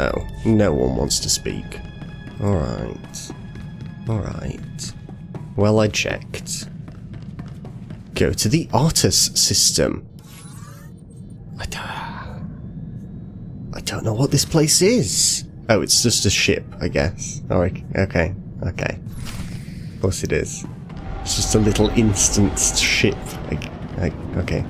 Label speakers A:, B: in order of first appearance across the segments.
A: No, no one wants to speak. Alright. Alright. Well, I checked. Go to the Artus system. I don't know what this place is. Oh, it's just a ship, I guess. Oh, okay. Okay. Of course it is. It's just a little instanced ship. Okay.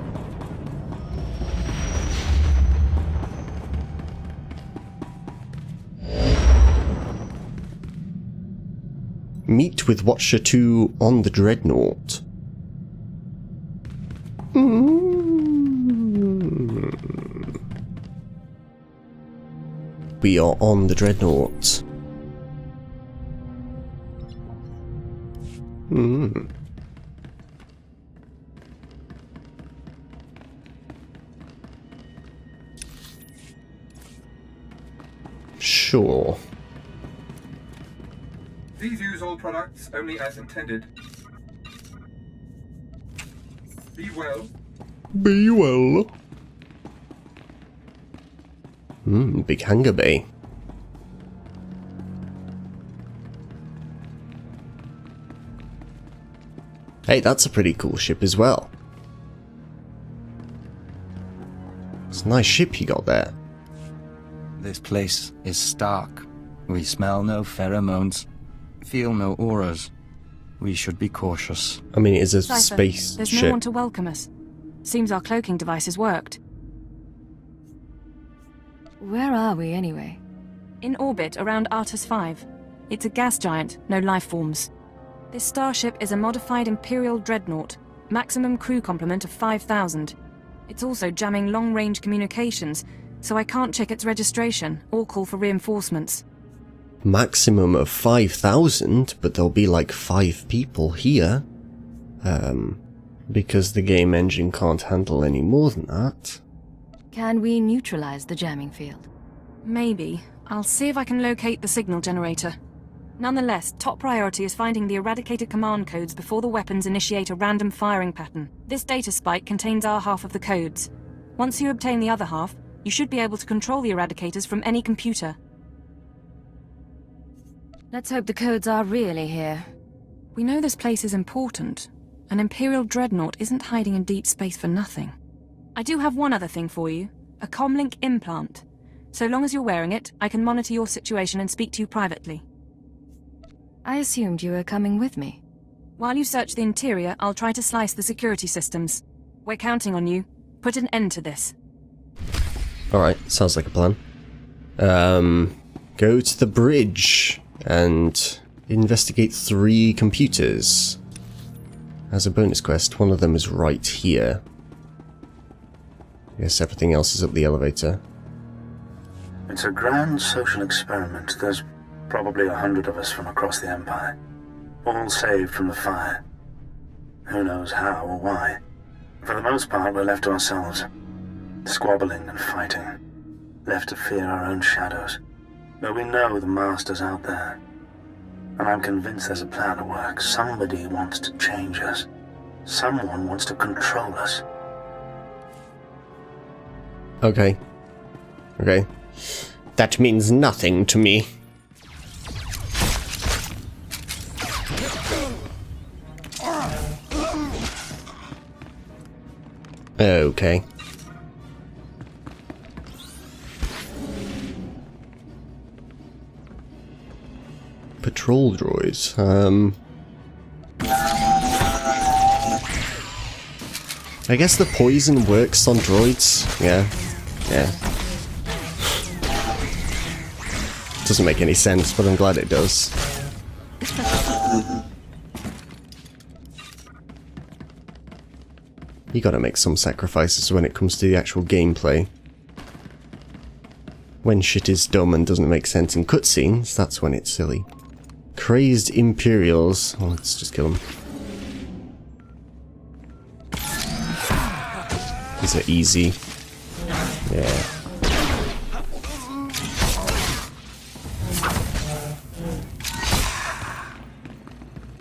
A: Meet with Watcher 2 on the Dreadnought. We are on the Dreadnought. Sure.
B: Please use all products only as intended. Be well.
A: Be well. Big hangar bay. Hey, that's a pretty cool ship as well. It's a nice ship you got there.
C: This place is stark. We smell no pheromones, feel no auras. We should be cautious.
A: I mean, it is a
D: Cypher,
A: space
D: there's
A: ship.
D: no one to welcome us. Seems our cloaking devices worked.
E: Where are we, anyway?
D: In orbit around Artus 5. It's a gas giant, no life forms. This starship is a modified Imperial Dreadnought, maximum crew complement of 5,000. It's also jamming long-range communications, so I can't check its registration or call for reinforcements.
A: Maximum of 5,000, but there'll be like 5 people here. Because the game engine can't handle any more than that.
E: Can we neutralize the jamming field?
D: Maybe. I'll see if I can locate the signal generator. Nonetheless, top priority is finding the eradicated command codes before the weapons initiate a random firing pattern. This data spike contains our half of the codes. Once you obtain the other half, you should be able to control the eradicators from any computer.
E: Let's hope the codes are really here.
D: We know this place is important. An Imperial Dreadnought isn't hiding in deep space for nothing. I do have one other thing for you. A comlink implant. So long as you're wearing it, I can monitor your situation and speak to you privately.
E: I assumed you were coming with me.
D: While you search the interior, I'll try to slice the security systems. We're counting on you. Put an end to this.
A: Alright, sounds like a plan. Go to the bridge and investigate 3 computers. As a bonus quest, one of them is right here. I guess everything else is up the elevator.
F: It's a grand social experiment. There's probably 100 of us from across the Empire, all saved from the fire. Who knows how or why. For the most part, we're left to ourselves, squabbling and fighting, left to fear our own shadows. But we know the Master's out there, and I'm convinced there's a plan at work. Somebody wants to change us. Someone wants to control us.
A: Okay. Okay. That means nothing to me. Okay. Patrol droids. I guess the poison works on droids. Yeah. Yeah. Doesn't make any sense, but I'm glad it does. You gotta make some sacrifices when it comes to the actual gameplay. When shit is dumb and doesn't make sense in cutscenes, that's when it's silly. Crazed Imperials. Oh, let's just kill them. These are easy. Yeah.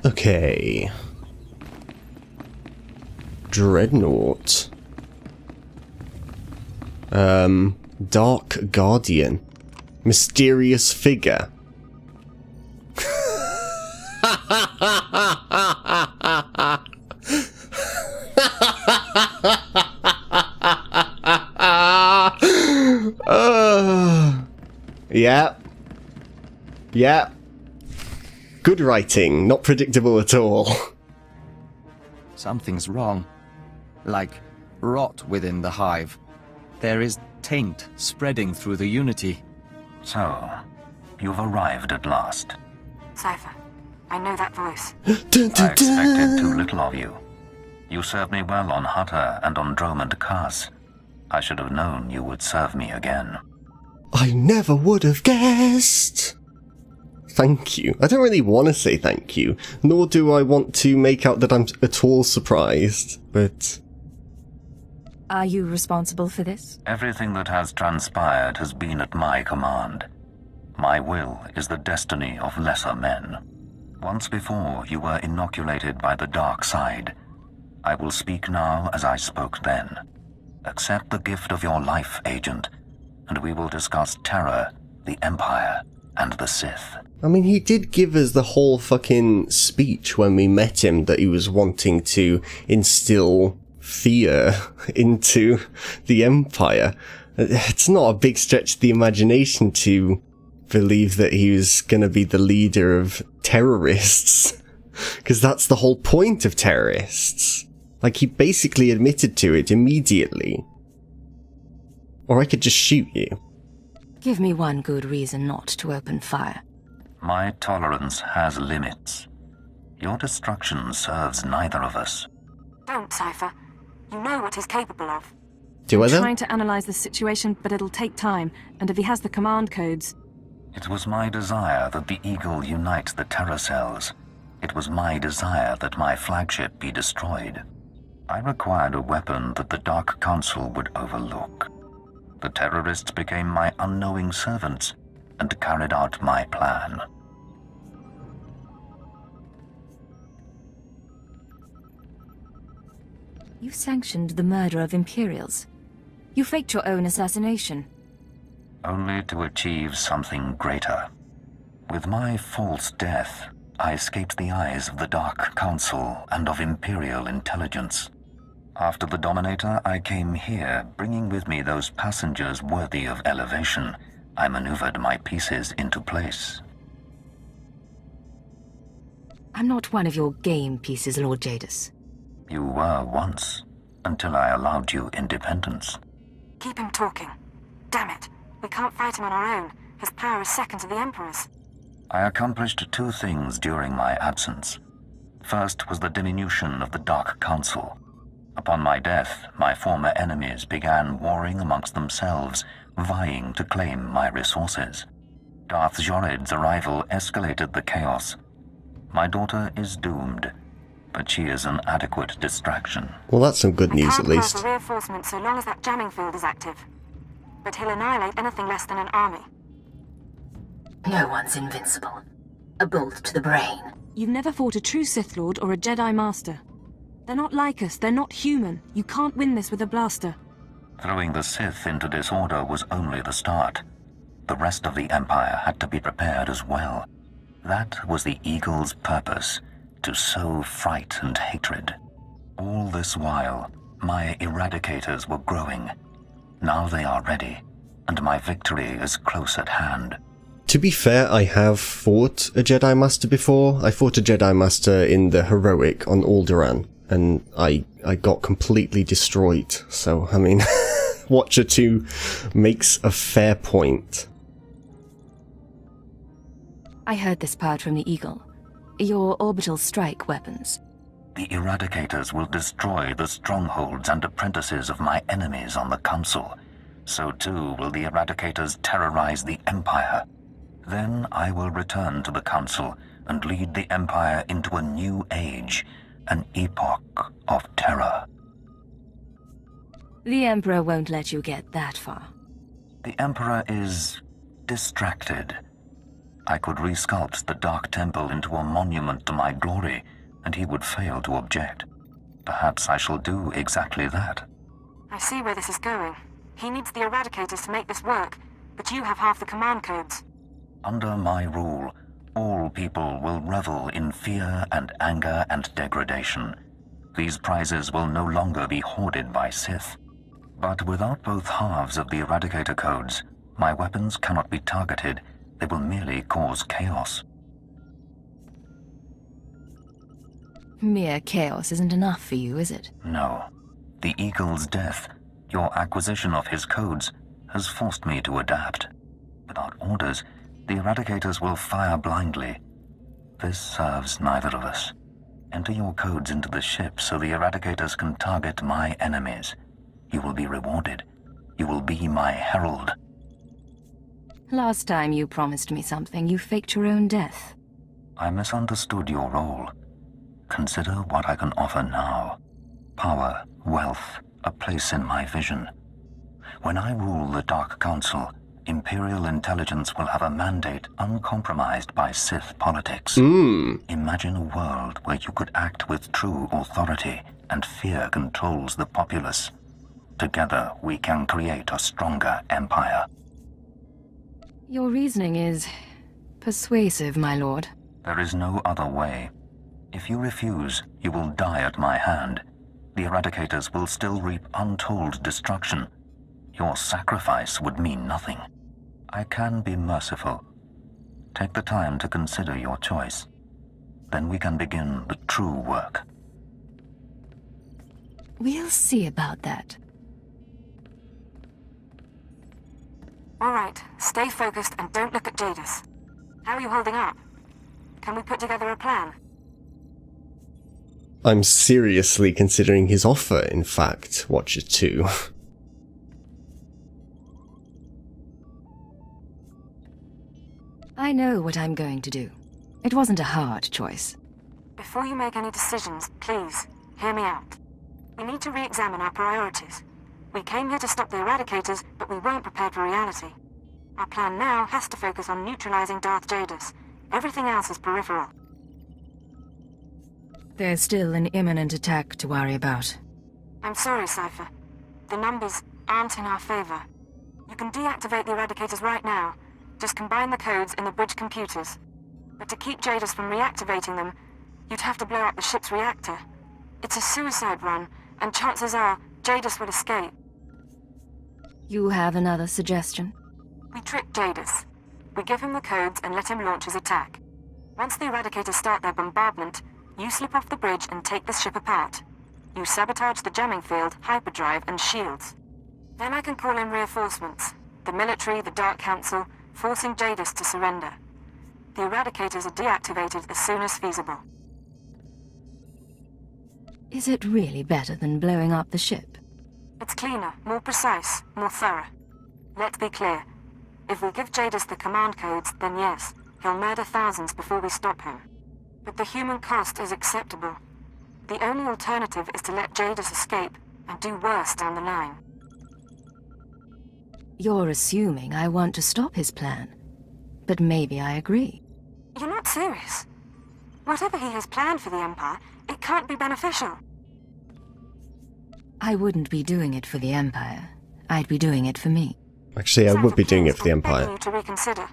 A: Okay. mysterious figure. Yeah. Yeah. Good writing, not predictable at all.
C: Something's wrong. Like rot within the hive. There is taint spreading through the Unity.
F: So, you've arrived at last.
D: Cypher, I know that voice.
A: Dun, dun,
F: I expected
A: dun.
F: too little of you. You served me well on Hutter and on Dromund Kaas. I should have known you would serve me again.
A: I never would have guessed. Thank you. I don't really want to say thank you, nor do I want to make out that I'm at all surprised, but...
E: Are you responsible for this?
F: Everything that has transpired has been at my command. My will is the destiny of lesser men. Once before, you were inoculated by the dark side. I will speak now as I spoke then. Accept the gift of your life, Agent, and we will discuss terror, the Empire, and the Sith.
A: I mean, he did give us the whole fucking speech when we met him that he was wanting to instill fear into the Empire. It's not a big stretch of the imagination to believe that he was going to be the leader of terrorists, because that's the whole point of terrorists. Like, he basically admitted to it immediately. Or I could just shoot you.
E: Give me one good reason not to open fire.
F: My tolerance has limits. Your destruction serves neither of us.
D: Don't, Cypher. You know what he's capable of.
A: Do I
D: I'm
A: though?
D: trying to analyze the situation, but it'll take time, and if he has the command codes...
F: It was my desire that the Eagle unite the Terror Cells. It was my desire that my flagship be destroyed. I required a weapon that the Dark Council would overlook. The terrorists became my unknowing servants and carried out my plan.
E: You sanctioned the murder of Imperials. You faked your own assassination.
F: Only to achieve something greater. With my false death, I escaped the eyes of the Dark Council and of Imperial intelligence. After the Dominator, I came here, bringing with me those passengers worthy of elevation. I maneuvered my pieces into place.
E: I'm not one of your game pieces, Lord Jadis.
F: You were once, until I allowed you independence.
D: Keep him talking. Damn it. We can't fight him on our own. His power is second to the Emperor's.
F: I accomplished two things during my absence. First was the diminution of the Dark Council. Upon my death, my former enemies began warring amongst themselves, vying to claim my resources. Darth Jored's arrival escalated the chaos. My daughter is doomed, but she is an adequate distraction.
A: Well, that's some good news at least.
D: Can't call for reinforcements so long as that jamming field is active. But he'll annihilate anything less than an army.
G: No one's invincible. A bolt to the brain.
D: You've never fought a true Sith Lord or a Jedi Master. They're not like us, they're not human. You can't win this with a blaster.
F: Throwing the Sith into disorder was only the start. The rest of the Empire had to be prepared as well. That was the Eagle's purpose, to sow fright and hatred. All this while, my Eradicators were growing. Now they are ready, and my victory is close at hand.
A: To be fair, I have fought a Jedi Master before. I fought a Jedi Master in the Heroic on Alderaan, and I got completely destroyed. So, I mean, Watcher 2 makes a fair point.
E: I heard this part from the Eagle. Your orbital strike weapons.
F: The Eradicators will destroy the strongholds and apprentices of my enemies on the Council. So too will the Eradicators terrorize the Empire. Then I will return to the Council and lead the Empire into a new age, an epoch of terror.
E: The Emperor won't let you get that far.
F: The Emperor is distracted. I could resculpt the Dark Temple into a monument to my glory, and he would fail to object. Perhaps I shall do exactly that.
D: I see where this is going. He needs the Eradicators to make this work, but you have half the command codes.
F: Under my rule, all people will revel in fear and anger and degradation. These prizes will no longer be hoarded by Sith. But without both halves of the Eradicator codes, my weapons cannot be targeted. They will merely cause chaos.
E: Mere chaos isn't enough for you, is it?
F: No. The Eagle's death, your acquisition of his codes, has forced me to adapt. Without orders, the Eradicators will fire blindly. This serves neither of us. Enter your codes into the ship so the Eradicators can target my enemies. You will be rewarded. You will be my herald.
E: Last time you promised me something, you faked your own death.
F: I misunderstood your role. Consider what I can offer now. Power, wealth, a place in my vision. When I rule the Dark Council, Imperial intelligence will have a mandate uncompromised by Sith politics. Imagine a world where you could act with true authority and fear controls the populace. Together, we can create a stronger empire.
E: Your reasoning is persuasive, my lord.
F: There is no other way. If you refuse, you will die at my hand. The Eradicators will still reap untold destruction. Your sacrifice would mean nothing. I can be merciful. Take the time to consider your choice. Then we can begin the true work.
E: We'll see about that.
D: Alright, stay focused and don't look at Jadis. How are you holding up? Can we put together a plan?
A: I'm seriously considering his offer, in fact, Watcher 2.
E: I know what I'm going to do. It wasn't a hard choice.
D: Before you make any decisions, please, hear me out. We need to re-examine our priorities. We came here to stop the Eradicators, but we weren't prepared for reality. Our plan now has to focus on neutralizing Darth Jadis. Everything else is peripheral.
E: There's still an imminent attack to worry about.
D: I'm sorry, Cypher. The numbers aren't in our favor. You can deactivate the Eradicators right now. Just combine the codes in the bridge computers. But to keep Jadis from reactivating them, you'd have to blow up the ship's reactor. It's a suicide run, and chances are Jadis will escape.
E: You have another suggestion?
D: We trick Jadis. We give him the codes and let him launch his attack. Once the Eradicators start their bombardment, you slip off the bridge and take the ship apart. You sabotage the jamming field, hyperdrive, and shields. Then I can call in reinforcements. The military, the Dark Council, forcing Jadis to surrender. The Eradicators are deactivated as soon as feasible.
E: Is it really better than blowing up the ship?
D: It's cleaner, more precise, more thorough. Let's be clear. If we give Jadis the command codes, then yes, he'll murder thousands before we stop him. But the human cost is acceptable. The only alternative is to let Jadis escape and do worse down the line.
E: You're assuming I want to stop his plan. But maybe I agree.
D: You're not serious. Whatever he has planned for the Empire, it can't be beneficial.
E: I wouldn't be doing it for the Empire. I'd be doing it for me.
A: Actually, I would be doing it for the
D: I'm begging
A: Empire.
D: you to reconsider.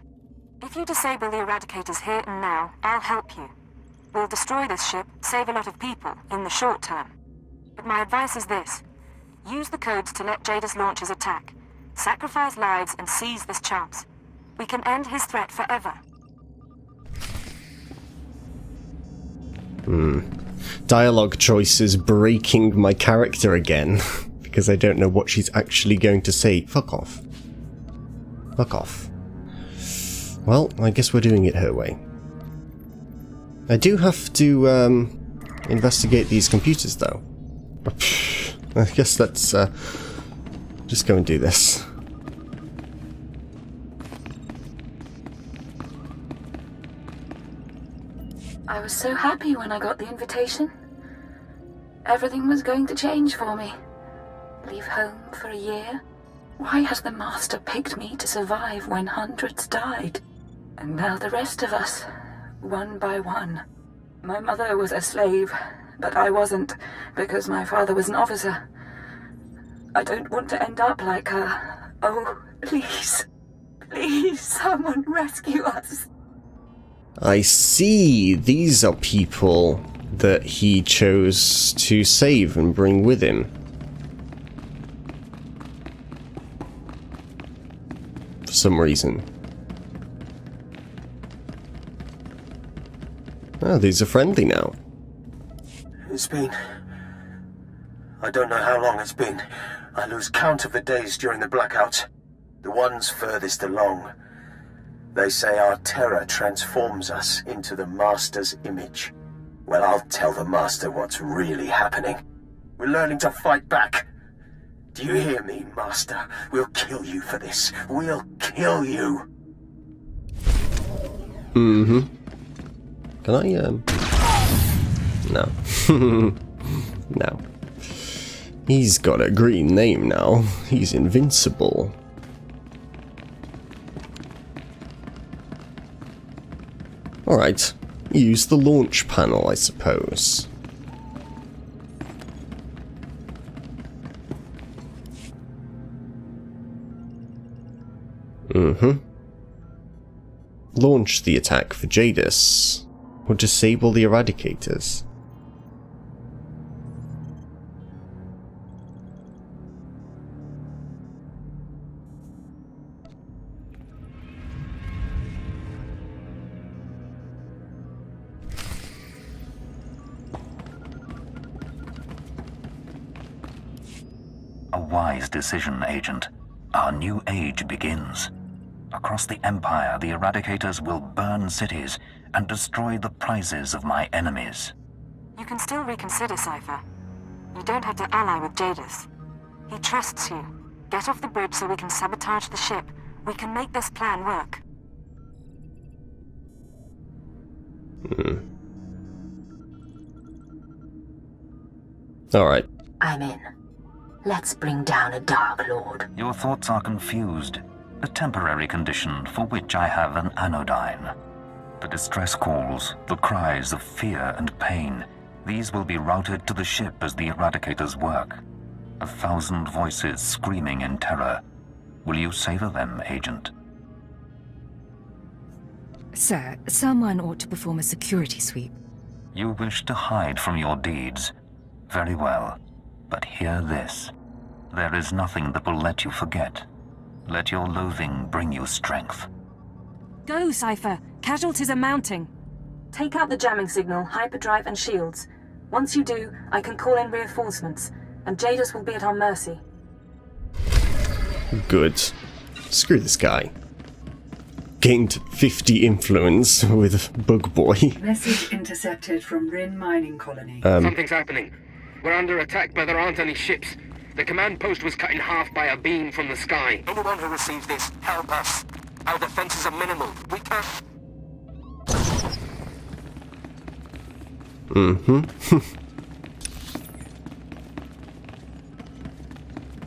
D: If you disable the Eradicators here and now, I'll help you. We'll destroy this ship, save a lot of people, in the short term. But my advice is this. Use the codes to let Jadis launch his attack. Sacrifice lives and seize this chance. We can end his threat forever.
A: Dialogue choices breaking my character again, because I don't know what she's actually going to say. Fuck off. Fuck off. Well, I guess we're doing it her way. I do have to, investigate these computers, though. I guess let's, just go and do this.
G: I was so happy when I got the invitation. Everything was going to change for me. Leave home for a year? Why has the Master picked me to survive when hundreds died? And now the rest of us, one by one. My mother was a slave, but I wasn't, because my father was an officer. I don't want to end up like her. Oh, please. Please, someone rescue us.
A: I see. These are people that he chose to save and bring with him. For some reason. Oh, these are friendly now.
H: It's been... I don't know how long it's been. I lose count of the days during the blackouts. The ones furthest along. They say our terror transforms us into the Master's image. Well, I'll tell the Master what's really happening. We're learning to fight back. Do you hear me, Master? We'll kill you for this. We'll kill you.
A: Mm-hmm. Can I, No. No. He's got a green name now. He's invincible. Alright. Use the launch panel, I suppose. Mm-hmm. Launch the attack for Jadis. Or disable the Eradicators.
I: A wise decision, Agent. Our new age begins. Across the Empire, the Eradicators will burn cities and destroy the prizes of my enemies.
D: You can still reconsider, Cypher. You don't have to ally with Jadis. He trusts you. Get off the bridge so we can sabotage the ship. We can make this plan work.
A: Alright.
E: I'm in. Let's bring down a Dark Lord.
I: Your thoughts are confused. A temporary condition for which I have an anodyne. The distress calls, the cries of fear and pain, these will be routed to the ship as the Eradicators work. 1,000 voices screaming in terror. Will you savor them, Agent?
E: Sir, someone ought to perform a security sweep.
I: You wish to hide from your deeds. Very well. But hear this. There is nothing that will let you forget. Let your loathing bring you strength.
D: Go, Cypher! Casualties are mounting! Take out the jamming signal, hyperdrive and shields. Once you do, I can call in reinforcements, and Jadis will be at our mercy.
A: Good. Screw this guy. Gained 50 influence with Bug Boy.
J: Message intercepted from Rin Mining Colony.
K: Something's happening. We're under attack, but there aren't any ships. The command post was cut in half by a beam from the sky.
H: Anyone who receives this, help us. Our defenses are minimal. We can't...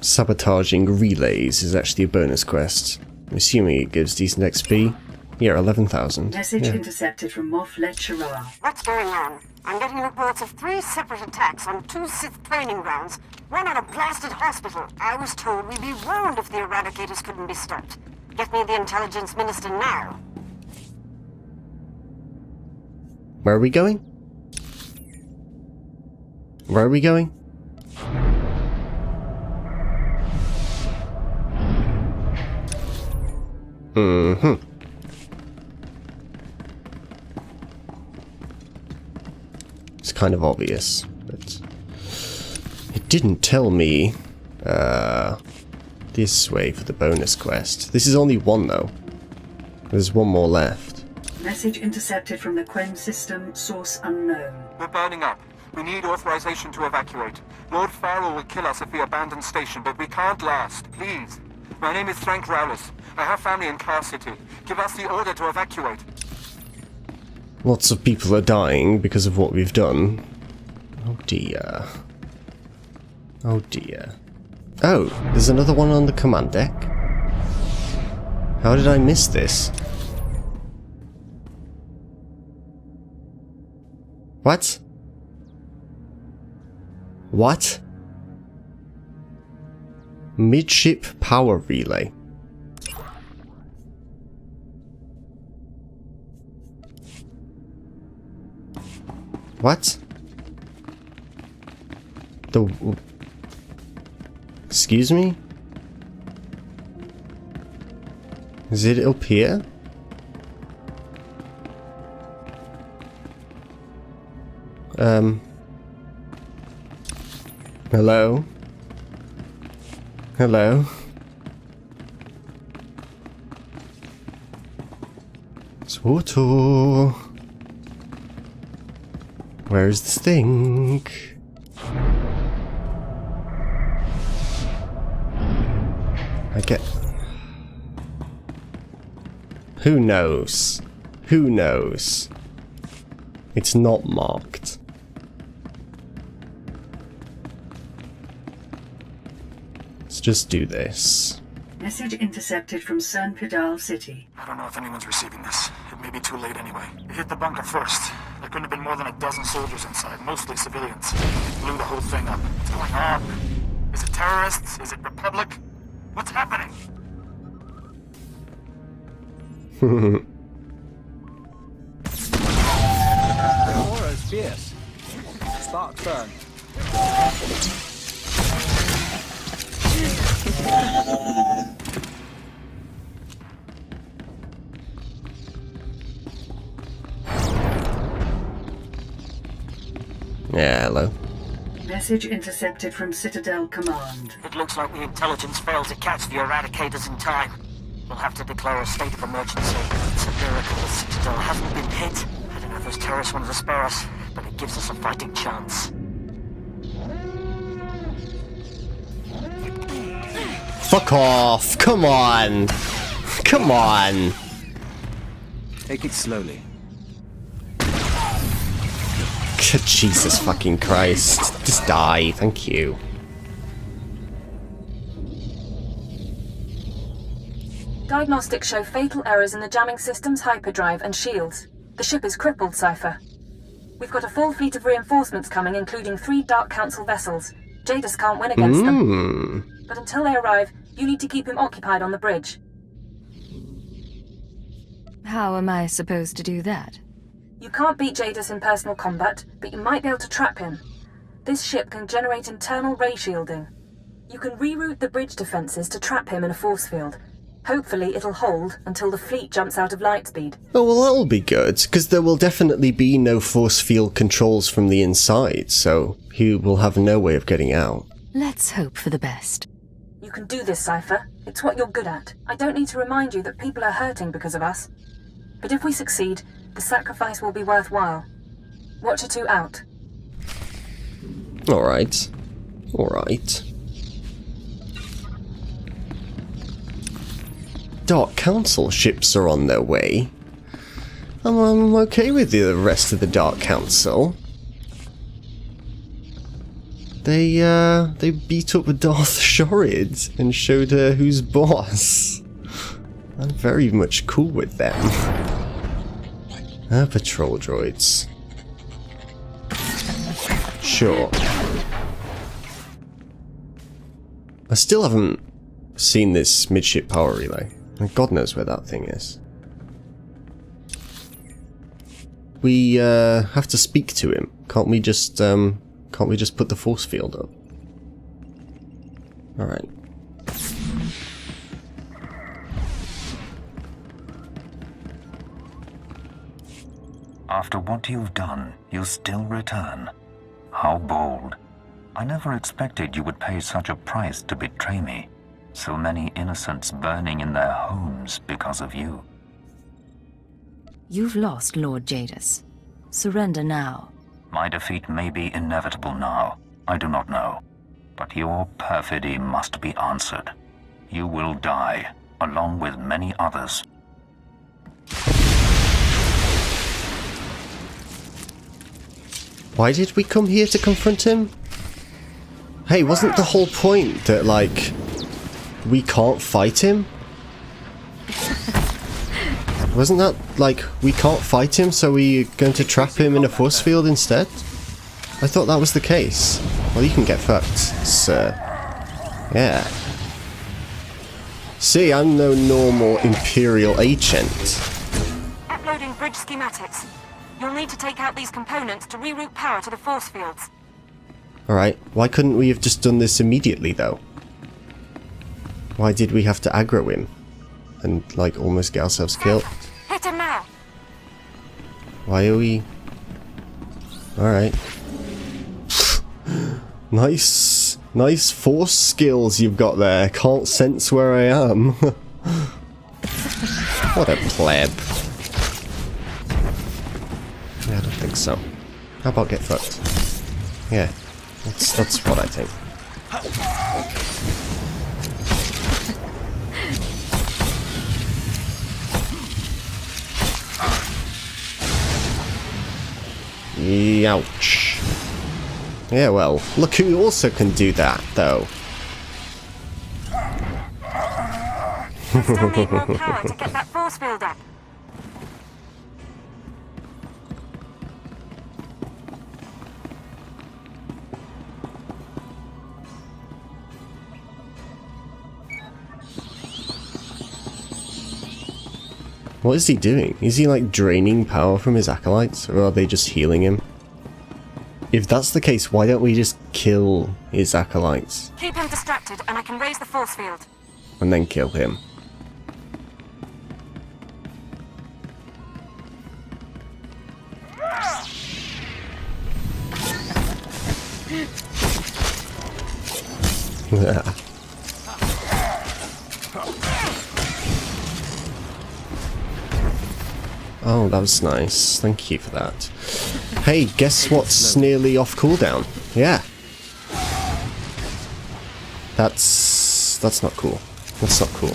A: Sabotaging relays is actually a bonus quest. I'm assuming it gives decent XP. Yeah, 11,000.
J: Message intercepted from Moff Letcherar.
L: What's going on? I'm getting reports of 3 separate attacks on 2 Sith training grounds, one on a blasted hospital. I was told we'd be ruined if the Eradicators couldn't be stopped. Get me the Intelligence Minister now.
A: Where are we going? Where are we going? It's kind of obvious, but it didn't tell me this way for the bonus quest. This is only one though. There's one more left.
J: Message intercepted from the Quen system, source unknown.
B: We're burning up. We need authorization to evacuate. Lord Farrell will kill us if we abandon station, but we can't last. Please. My name is Frank Rowless. I have family in Car City. Give us the order to evacuate.
A: Lots of people are dying because of what we've done. Oh dear. Oh dear. Oh, there's another one on the command deck. How did I miss this? What? What? Midship power relay. What? Excuse me? Is it up here? Hello? Hello? SWTOR. Where's this thing? I get... Who knows? Who knows? It's not marked. Let's just do this.
J: Message intercepted from SWTOR City.
B: I don't know if anyone's receiving this. It may be too late anyway. It hit the bunker first. There couldn't have been more than a dozen soldiers inside, mostly civilians. It blew the whole thing up. What's going on? Is it terrorists? Is it Republic? What's happening?
C: The aura is fierce. Sparks burn.
A: Yeah, hello.
J: Message intercepted from Citadel Command.
L: It looks like the intelligence failed to catch the Eradicators in time. We'll have to declare a state of emergency. It's a miracle the Citadel hasn't been hit. I don't know if those terrorists wanted to spare us, but it gives us a fighting chance.
A: Fuck off! Come on! Come on!
C: Take it slowly.
A: Jesus fucking Christ. Just die, thank you.
D: Diagnostics show fatal errors in the jamming system's hyperdrive and shields. The ship is crippled, Cypher. We've got a full fleet of reinforcements coming, including 3 Dark Council vessels. Jadis can't win against them. But until they arrive, you need to keep him occupied on the bridge.
E: How am I supposed to do that?
D: You can't beat Jadis in personal combat, but you might be able to trap him. This ship can generate internal ray shielding. You can reroute the bridge defenses to trap him in a force field. Hopefully it'll hold until the fleet jumps out of light speed.
A: Oh, well, that'll be good, because there will definitely be no force field controls from the inside, so he will have no way of getting out.
E: Let's hope for the best.
D: You can do this, Cypher. It's what you're good at. I don't need to remind you that people are hurting because of us. But if we succeed, the sacrifice will be worthwhile. Watcher 2 out.
A: Alright. Alright. Dark Council ships are on their way. I'm okay with the rest of the Dark Council. They beat up Darth Shorid and showed her who's boss. I'm very much cool with them. Patrol droids. Sure. I still haven't seen this midship power relay. God knows where that thing is. We have to speak to him. Can't we just put the force field up? Alright.
I: After what you've done, you still return. How bold. I never expected you would pay such a price to betray me. So many innocents burning in their homes because of you.
E: You've lost, Lord Jadis. Surrender now.
I: My defeat may be inevitable now. I do not know. But your perfidy must be answered. You will die, along with many others.
A: Why did we come here to confront him? Hey, wasn't the whole point that, like, we can't fight him? Wasn't that, like, we can't fight him, so we're going to trap him in a force field instead? I thought that was the case. Well, you can get fucked, sir. Yeah. See, I'm no normal Imperial agent.
D: Uploading bridge schematics. You'll need to take out these components to reroute power to the force fields.
A: Alright, why couldn't we have just done this immediately, though? Why did we have to aggro him? And, like, almost get ourselves killed?
D: Hit him now!
A: Why are we... Alright. Nice force skills you've got there. Can't sense where I am. What a pleb. Yeah, I don't think so. How about get fucked? Yeah, that's what I think. Ouch. Yeah, well, look who also can do that, though.
D: Still need more power to get that force field up.
A: What is he doing? Is he like draining power from his acolytes, or are they just healing him? If that's the case, why don't we just kill his acolytes?
D: Keep him distracted and I can raise the force field.
A: And then kill him. Oh, that was nice. Thank you for that. Hey, guess what's nearly off cooldown? Yeah. That's not cool. That's not cool.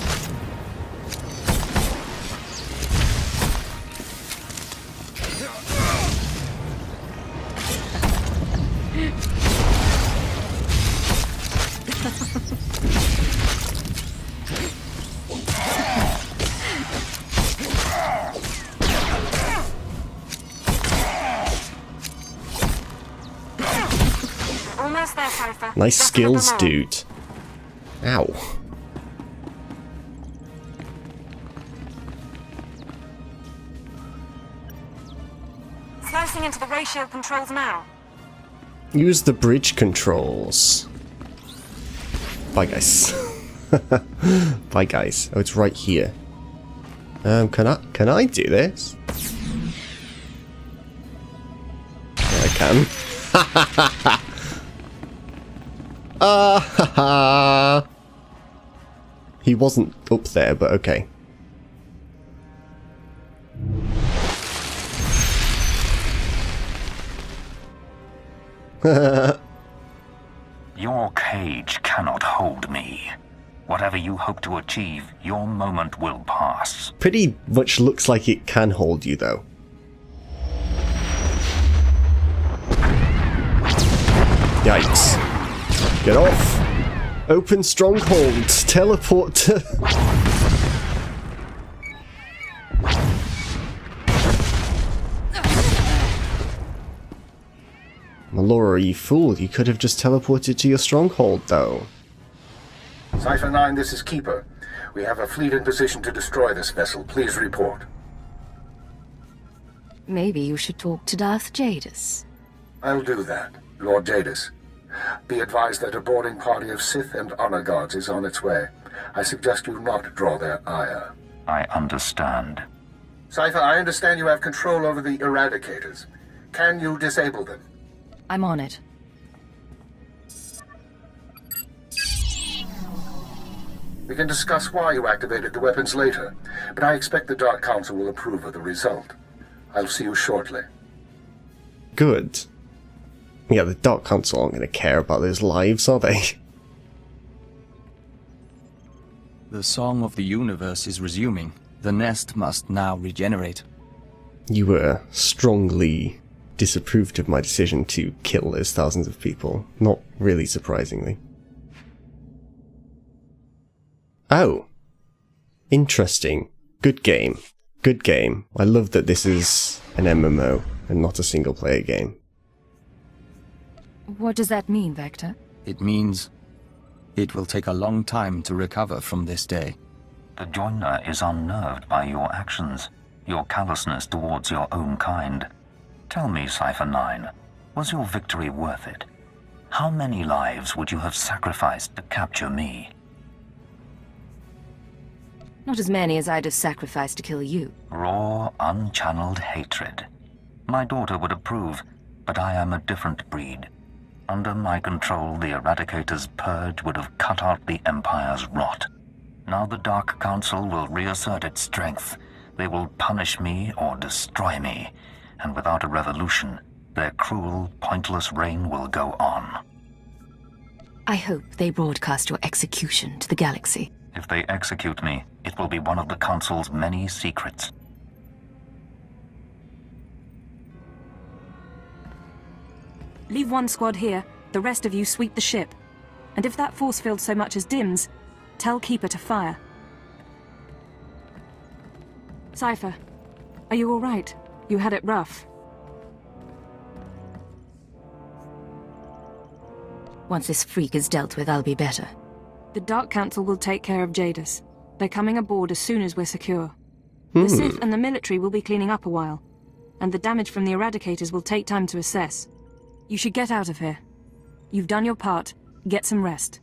D: Almost there, Cypher.
A: Nice
D: Just
A: skills,
D: another more.
A: dude. Ow.
D: Slicing into the ratio controls now.
A: Use the bridge controls. Bye, guys. Bye, guys. Oh, it's right here. Can I do this? Yeah, I can. He wasn't up there, but okay.
I: Your cage cannot hold me. Whatever you hope to achieve, your moment will pass.
A: Pretty much looks like it can hold you, though. Yikes. Get off! Open stronghold! Teleport to... Laura, you fool. You could have just teleported to your stronghold, though.
F: Cypher 9, this is Keeper. We have a fleet in position to destroy this vessel. Please report.
E: Maybe you should talk to Darth Jadis.
F: I'll do that, Lord Jadis. Be advised that a boarding party of Sith and Honor Guards is on its way. I suggest you not draw their ire.
I: I understand.
F: Cypher, I understand you have control over the Eradicators. Can you disable them?
E: I'm on it.
F: We can discuss why you activated the weapons later, but I expect the Dark Council will approve of the result. I'll see you shortly.
A: Good. Yeah, the Dark Council aren't going to care about those lives, are they?
C: The song of the universe is resuming. The nest must now regenerate.
A: You were strongly disapproved of my decision to kill those thousands of people. Not really surprisingly. Oh. Interesting. Good game. Good game. I love that this is an MMO and not a single-player game.
E: What does that mean, Vector?
C: It means it will take a long time to recover from this day.
I: The Joiner is unnerved by your actions, your callousness towards your own kind. Tell me, Cypher 9, was your victory worth it? How many lives would you have sacrificed to capture me?
E: Not as many as I'd have sacrificed to kill you.
I: Raw, unchanneled hatred. My daughter would approve, but I am a different breed. Under my control, the Eradicator's purge would have cut out the Empire's rot. Now the Dark Council will reassert its strength. They will punish me or destroy me, and without a revolution, their cruel, pointless reign will go on.
E: I hope they broadcast your execution to the galaxy.
I: If they execute me, it will be one of the Council's many secrets.
D: Leave one squad here, the rest of you sweep the ship. And if that force field so much as dims, tell Keeper to fire. Cypher, are you all right? You had it rough.
E: Once this freak is dealt with, I'll be better.
D: The Dark Council will take care of Jadis. They're coming aboard as soon as we're secure. The Sith and the military will be cleaning up a while, and the damage from the Eradicators will take time to assess. You should get out of here. You've done your part. Get some rest.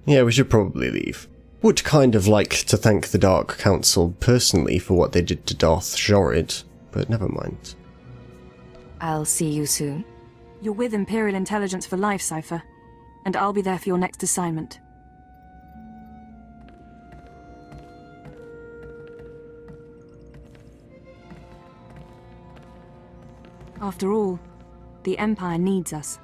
A: Yeah, we should probably leave. Would kind of like to thank the Dark Council personally for what they did to Darth Jorid, but never mind.
E: I'll see you soon.
D: You're with Imperial Intelligence for life, Cypher, and I'll be there for your next assignment. After all, the Empire needs us.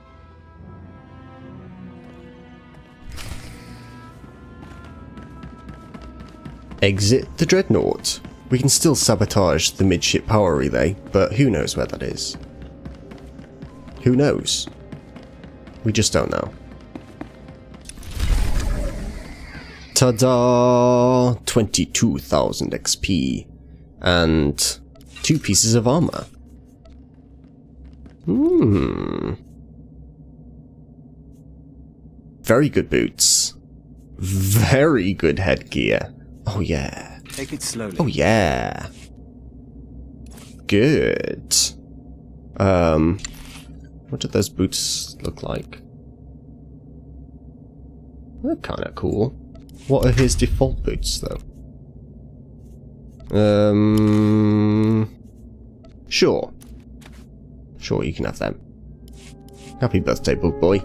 A: Exit the Dreadnought. We can still sabotage the midship power relay, but who knows where that is. Who knows? We just don't know. Ta-da! 22,000 XP. And 2 pieces of armor. Very good boots. Very good headgear. Oh yeah.
C: Take it slowly.
A: Oh yeah. Good. What do those boots look like? They're kinda cool. What are his default boots though? Sure. Sure, you can have them. Happy birthday, bug boy.